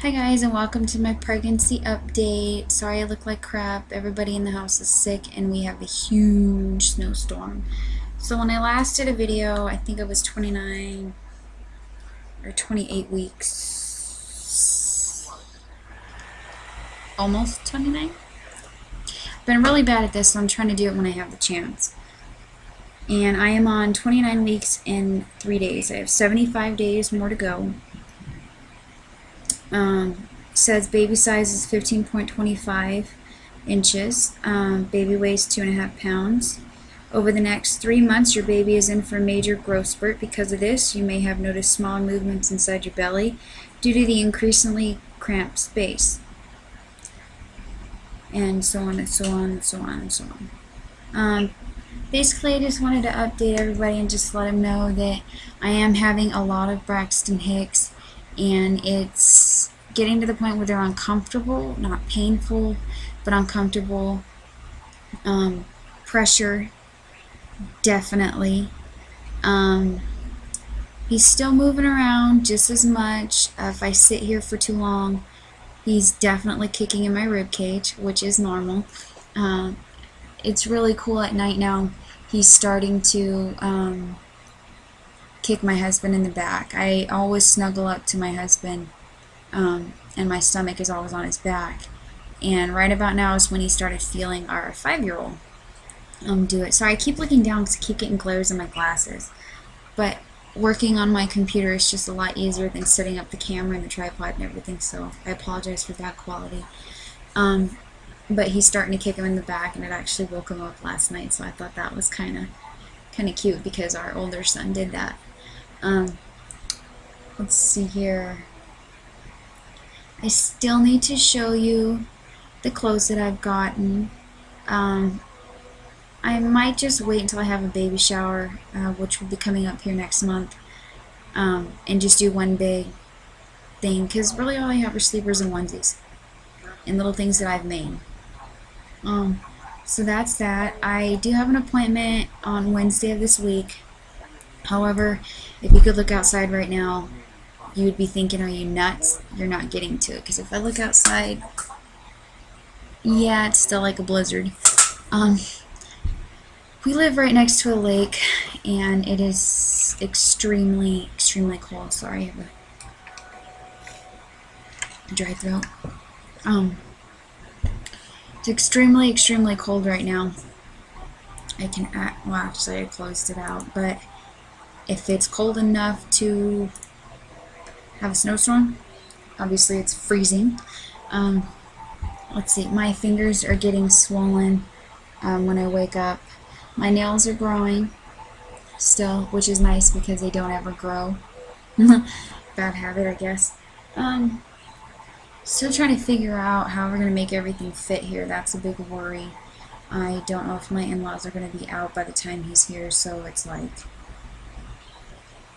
Hi guys, and welcome to my pregnancy update. Sorry I look like crap. Everybody in the house is sick and we have a huge snowstorm. So when I last did a video, I think it was 29 or 28 weeks. Almost 29? But I'm really bad at this, so I'm trying to do it when I have the chance. And I am on 29 weeks and 3 days. I have 75 days more to go. Says baby size is 15.25 inches. Baby weighs 2.5 pounds. Over the next 3 months, your baby is in for a major growth spurt. Because of this, you may have noticed small movements inside your belly due to the increasingly cramped space. And so on and so on and so on and so on. Basically, I just wanted to update everybody and just let them know that I am having a lot of Braxton Hicks, and it's getting to the point where they're uncomfortable, not painful, but uncomfortable. Pressure, definitely. He's still moving around just as much. If I sit here for too long, he's definitely kicking in my rib cage, which is normal. It's really cool at night now. He's starting to kick my husband in the back. I always snuggle up to my husband, and my stomach is always on his back. And right about now is when he started feeling our 5-year-old do it. So I keep looking down because I keep getting glares in my glasses. But working on my computer is just a lot easier than setting up the camera and the tripod and everything, so I apologize for that quality. But he's starting to kick him in the back, and it actually woke him up last night, so I thought that was kind of cute because our older son did that. Let's see here. I still need to show you the clothes that I've gotten. I might just wait until I have a baby shower, which will be coming up here next month, and just do one big thing, because really all I have are sleepers and onesies and little things that I've made. So that's that. I do have an appointment on Wednesday of this week. However, if you could look outside right now, you would be thinking, are you nuts? You're not getting to it. Because if I look outside, yeah, it's still like a blizzard. We live right next to a lake, and it is extremely, extremely cold. Sorry, I have a dry throat. It's extremely, extremely cold right now. Well, actually I closed it out, but if it's cold enough to have a snowstorm, obviously it's freezing. Let's see, my fingers are getting swollen when I wake up. My nails are growing still, which is nice because they don't ever grow. Bad habit, I guess. Still trying to figure out how we're going to make everything fit here. That's a big worry. I don't know if my in-laws are going to be out by the time he's here, so it's like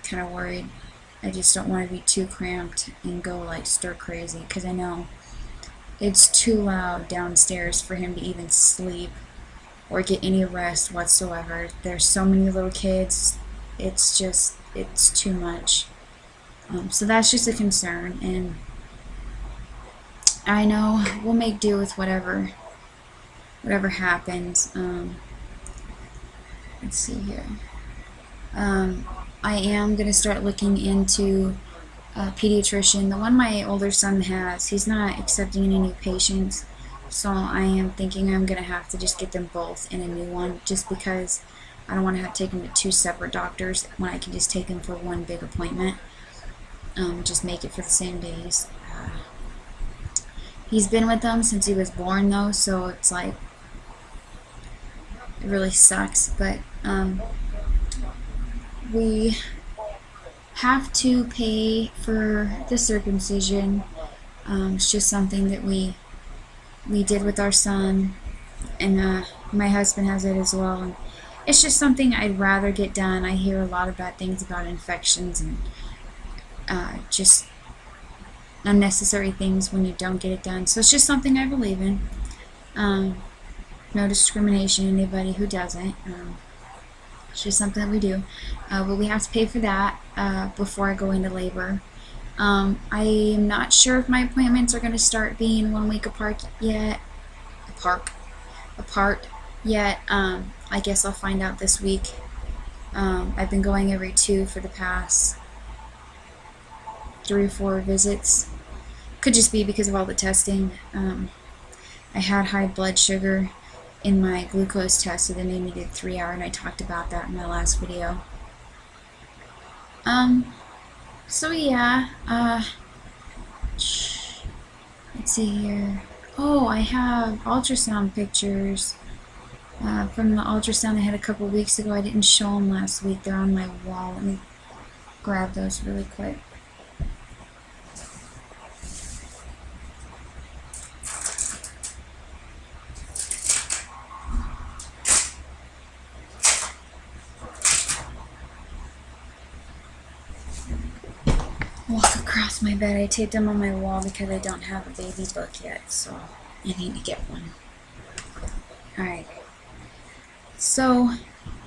kind of worried. I just don't want to be too cramped and go like stir crazy, because I know it's too loud downstairs for him to even sleep or get any rest whatsoever. There's so many little kids. It's too much. So that's just a concern, and I know we'll make do with whatever happens. Let's see here. I am going to start looking into a pediatrician. The one my older son has, he's not accepting any new patients, so I am thinking I'm going to have to just get them both in a new one, just because I don't want to have to take them to 2 separate doctors when I can just take them for one big appointment. Just make it for the same days. He's been with them since he was born, though, so it's like, it really sucks, but we have to pay for the circumcision. It's just something that we did with our son, and my husband has it as well, and it's just something I'd rather get done. I hear a lot of bad things about infections and just unnecessary things when you don't get it done. So it's just something I believe in. No discrimination, anybody who doesn't. It's just something that we do. But we have to pay for that before I go into labor. I am not sure if my appointments are going to start being 1 week apart yet. Apart yet. I guess I'll find out this week. I've been going every 2 for the past 3 or 4 visits. Could just be because of all the testing. I had high blood sugar in my glucose test, so they made me do 3 hour, and I talked about that in my last video. So yeah, let's see here. Oh, I have ultrasound pictures from the ultrasound I had a couple weeks ago. I didn't show them last week. They're on my wall. Let me grab those really quick. Walk across my bed. I taped them on my wall because I don't have a baby book yet, so I need to get one. Alright. So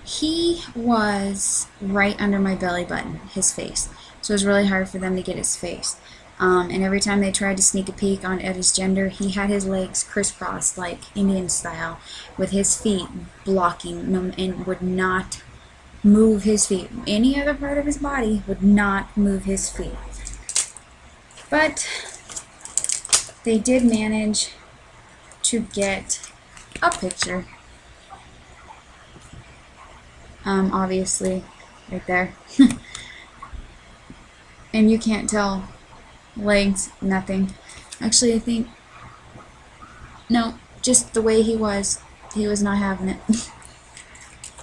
he was right under my belly button, his face. So it was really hard for them to get his face. And every time they tried to sneak a peek at his gender, he had his legs crisscrossed like Indian style, with his feet blocking them, and would not move his feet. Any other part of his body would not move his feet. But they did manage to get a picture. Obviously, right there. And you can't tell. Legs, nothing. Actually, I think, no, just the way he was not having it.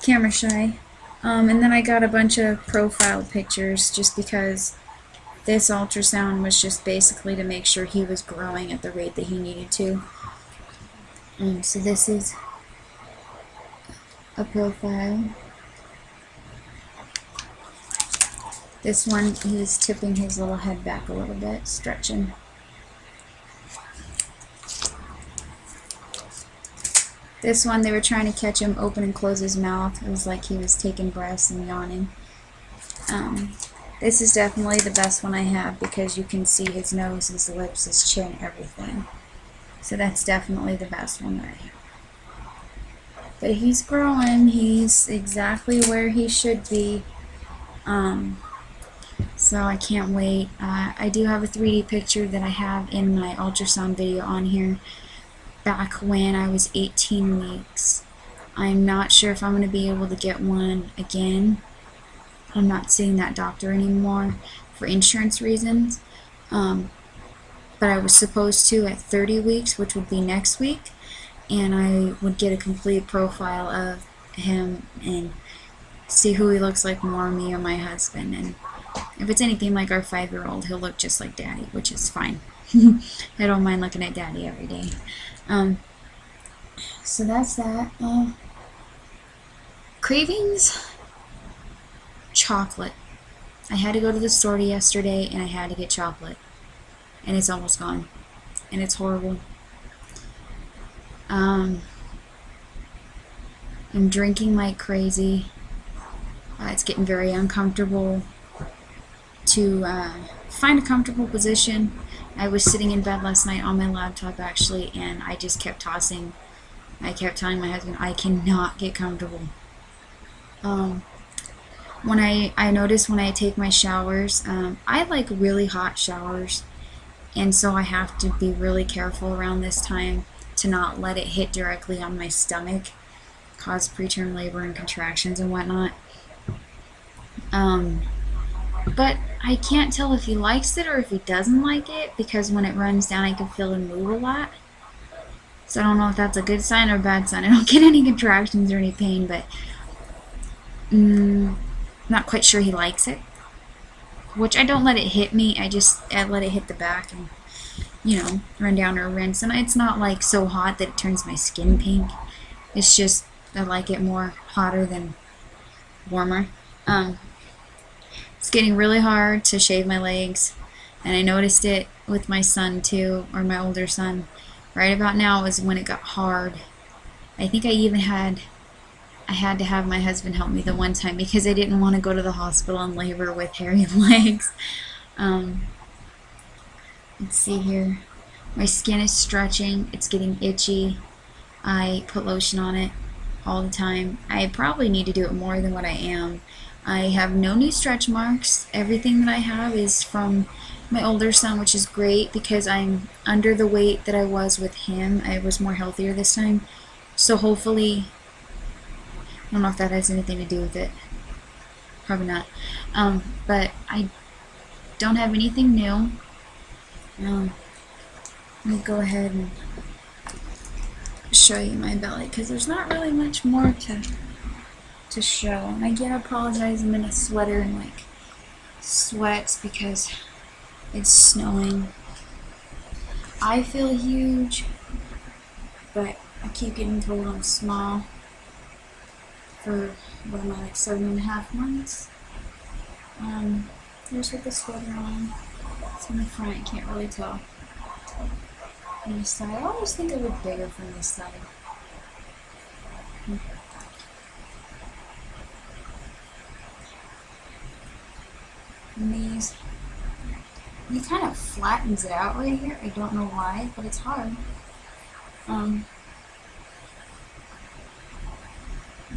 Camera shy. And then I got a bunch of profile pictures just because this ultrasound was just basically to make sure he was growing at the rate that he needed to. So this is a profile. This one, he was tipping his little head back a little bit, stretching. This one, they were trying to catch him open and close his mouth. It was like he was taking breaths and yawning. This is definitely the best one I have because you can see his nose, his lips, his chin, everything. So that's definitely the best one that I have. But he's growing. He's exactly where he should be. So I can't wait. I do have a 3D picture that I have in my ultrasound video on here back when I was 18 weeks. I'm not sure if I'm going to be able to get one again. I'm not seeing that doctor anymore for insurance reasons. But I was supposed to at 30 weeks, which would be next week, and I would get a complete profile of him and see who he looks like more, me or my husband. And if it's anything like our 5-year-old, he'll look just like Daddy, which is fine. I don't mind looking at Daddy every day. So that's that. Cravings? Chocolate. I had to go to the store yesterday and I had to get chocolate. And it's almost gone. And it's horrible. I'm drinking like crazy. It's getting very uncomfortable to find a comfortable position. I was sitting in bed last night on my laptop actually, and I just kept tossing. I kept telling my husband, I cannot get comfortable. When I notice when I take my showers, I like really hot showers, and so I have to be really careful around this time to not let it hit directly on my stomach, cause preterm labor and contractions and whatnot. But I can't tell if he likes it or if he doesn't like it, because when it runs down I can feel him move a lot. So I don't know if that's a good sign or a bad sign. I don't get any contractions or any pain, but not quite sure he likes it. Which I don't let it hit me, I let it hit the back and, you know, run down or rinse. And it's not like so hot that it turns my skin pink. It's just I like it more hotter than warmer. It's getting really hard to shave my legs, and I noticed it with my son too, or my older son. Right about now was when it got hard. I think I had to have my husband help me the one time because I didn't want to go to the hospital in labor with hairy legs. Let's see here. My skin is stretching. It's getting itchy. I put lotion on it all the time. I probably need to do it more than what I am. I have no new stretch marks. Everything that I have is from my older son, which is great because I'm under the weight that I was with him. I was more healthier this time. So hopefully, I don't know if that has anything to do with it. Probably not. But I don't have anything new. Let me go ahead and show you my belly because there's not really much more to show. And again, I apologize, I'm in a sweater and like sweats because it's snowing. I feel huge, but I keep getting told I'm small for what am I, like 7.5 months. Here's with the sweater on. It's in the front, you can't really tell. On this side, I always think it looked bigger from this side. And these, he kind of flattens it out right here. I don't know why, but it's hard. There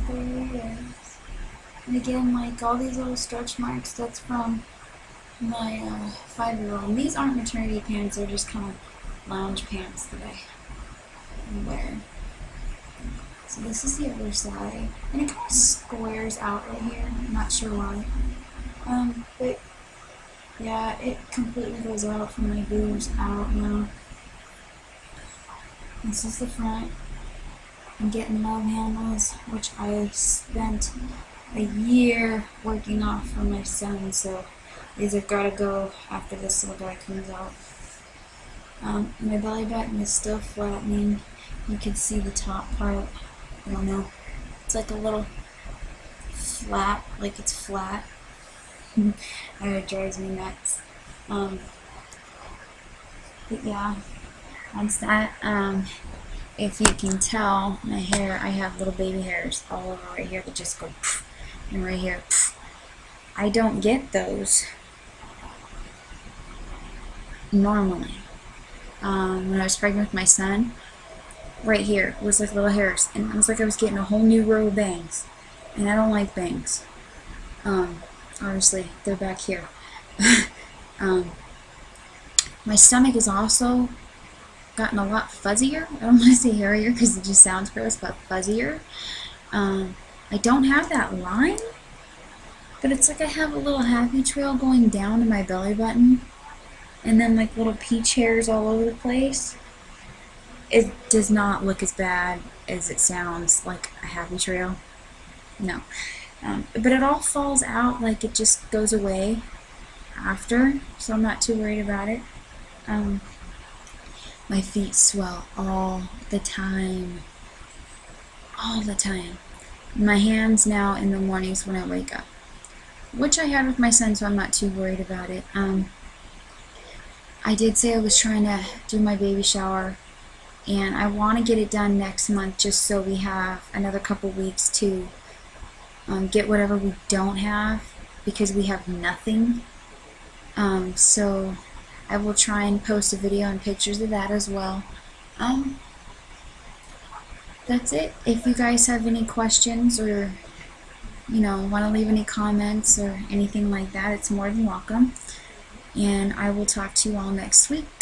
it is. And again, like all these little stretch marks, that's from my 5-year-old. And these aren't maternity pants, they're just kind of lounge pants that I wear. So this is the other side. And it kind of squares out right here. I'm not sure why. But yeah, it completely goes out from my boobs out now. This is the front. I'm getting love handles, which I spent a year working off for my son, so these have got to go after this little guy comes out. My belly button is still flattening. You can see the top part. I don't know. It's like a little flat, like it's flat. It drives me nuts. But yeah, that's that. If you can tell, my hair, I have little baby hairs all over right here that just go pff, and right here. Pff. I don't get those normally. When I was pregnant with my son, right here was like little hairs, and it was like I was getting a whole new row of bangs, and I don't like bangs. Obviously, they're back here. My stomach has also gotten a lot fuzzier. I don't want to say hairier because it just sounds gross, but fuzzier. I don't have that line, but it's like I have a little happy trail going down to my belly button, and then like little peach hairs all over the place. It does not look as bad as it sounds, like a happy trail. No. But it all falls out, like it just goes away after, so I'm not too worried about it. My feet swell all the time. All the time. My hands now in the mornings when I wake up, which I had with my son, so I'm not too worried about it. I did say I was trying to do my baby shower, and I want to get it done next month just so we have another couple weeks to get whatever we don't have, because we have nothing. So I will try and post a video and pictures of that as well. That's it. If you guys have any questions or want to leave any comments or anything like that, it's more than welcome. And I will talk to you all next week.